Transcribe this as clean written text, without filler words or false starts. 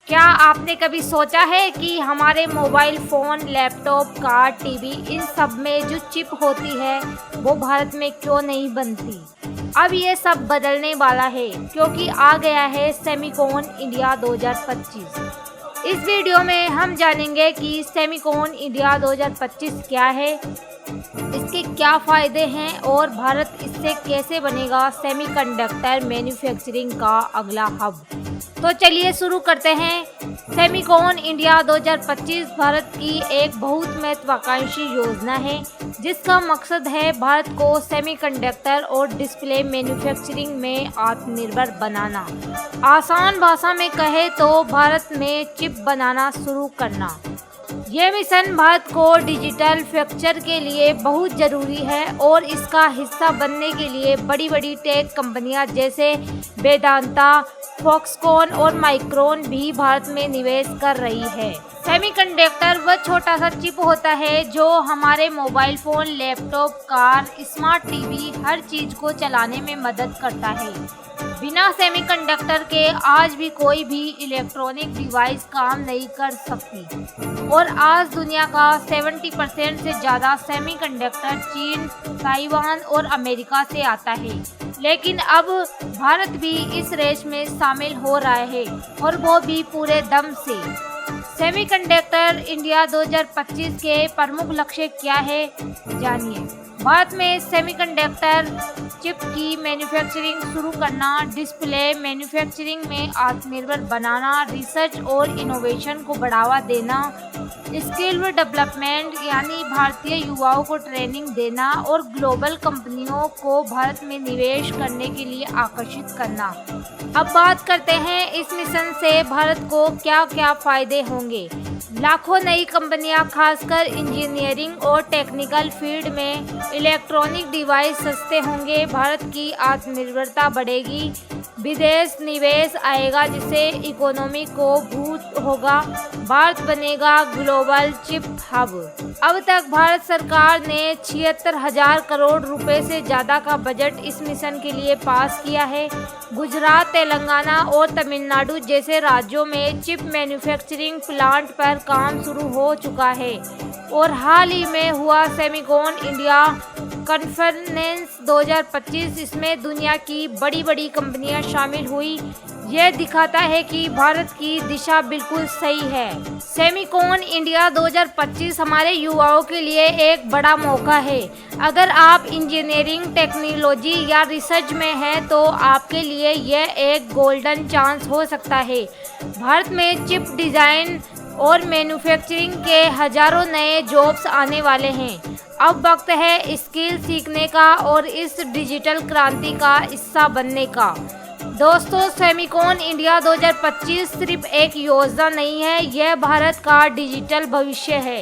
क्या आपने कभी सोचा है कि हमारे mobile phone, laptop, car, TV इन सब में जो चिप होती है वो भारत में क्यों नहीं बनती? अब ये सब बदलने वाला है क्योंकि आ गया है सेमिकॉन इंडिया 2025। इस वीडियो में हम जानेंगे कि सेमिकॉन इंडिया 2025 क्या है, इसके क्या फ़ायदे हैं और भारत इससे कैसे बनेगा सेमीकंडक्टर मैन्युफैक्चरिंग का अगला हब। तो चलिए शुरू करते हैं। सेमिकॉन इंडिया 2025 भारत की एक बहुत महत्वाकांक्षी योजना है जिसका मकसद है भारत को सेमीकंडक्टर और डिस्प्ले मैन्युफैक्चरिंग में आत्मनिर्भर बनाना। आसान भाषा में कहे तो भारत में चिप बनाना शुरू करना। यह मिशन भारत को डिजिटल फ्यूचर के लिए बहुत ज़रूरी है और इसका हिस्सा बनने के लिए बड़ी बड़ी टेक कंपनियां जैसे वेदांता, फॉक्सकॉन और माइक्रोन भी भारत में निवेश कर रही है। सेमीकंडक्टर वह छोटा सा चिप होता है जो हमारे mobile phone, laptop, car, smart TV हर चीज़ को चलाने में मदद करता है। बिना सेमीकंडक्टर के आज भी कोई भी इलेक्ट्रॉनिक डिवाइस काम नहीं कर सकती और आज दुनिया का 70% से ज़्यादा सेमीकंडक्टर चीन, ताइवान और अमेरिका से आता है। लेकिन अब भारत भी इस रेस में शामिल हो रहा है और वो भी पूरे दम से। सेमीकंडक्टर इंडिया 2025 के प्रमुख लक्ष्य क्या है, जानिए। भारत में सेमीकंडक्टर चिप की मैन्युफैक्चरिंग शुरू करना, डिस्प्ले मैन्युफैक्चरिंग में आत्मनिर्भर बनाना, रिसर्च और इनोवेशन को बढ़ावा देना, स्किल डेवलपमेंट यानी भारतीय युवाओं को ट्रेनिंग देना और ग्लोबल कंपनियों को भारत में निवेश करने के लिए आकर्षित करना। अब बात करते हैं इस मिशन से भारत को क्या क्या फायदे होंगे। लाखों नई कंपनियां खासकर इंजीनियरिंग और टेक्निकल फील्ड में इलेक्ट्रॉनिक डिवाइस सस्ते होंगे, भारत की आत्मनिर्भरता बढ़ेगी, विदेश निवेश आएगा जिससे इकोनॉमी को बूस्ट होगा, भारत बनेगा ग्लोबल चिप हब। अब तक भारत सरकार ने 76,000 करोड़ रुपए से ज़्यादा का बजट इस मिशन के लिए पास किया है। गुजरात, तेलंगाना और तमिलनाडु जैसे राज्यों में चिप मैन्युफैक्चरिंग प्लांट पर काम शुरू हो चुका है और हाल ही में हुआ सेमिकॉन इंडिया कॉन्फ्रेंस 2025 इसमें दुनिया की बड़ी बड़ी कंपनियां शामिल हुई। यह दिखाता है कि भारत की दिशा बिल्कुल सही है। सेमिकॉन इंडिया 2025 हमारे युवाओं के लिए एक बड़ा मौका है। अगर आप इंजीनियरिंग, टेक्नोलॉजी या रिसर्च में हैं तो आपके लिए यह एक गोल्डन चांस हो सकता है। भारत में चिप डिज़ाइन और मैन्युफैक्चरिंग के हजारों नए जॉब्स आने वाले हैं। अब वक्त है स्किल सीखने का और इस डिजिटल क्रांति का हिस्सा बनने का। दोस्तों, सेमिकॉन इंडिया 2025 सिर्फ एक योजना नहीं है, यह भारत का डिजिटल भविष्य है।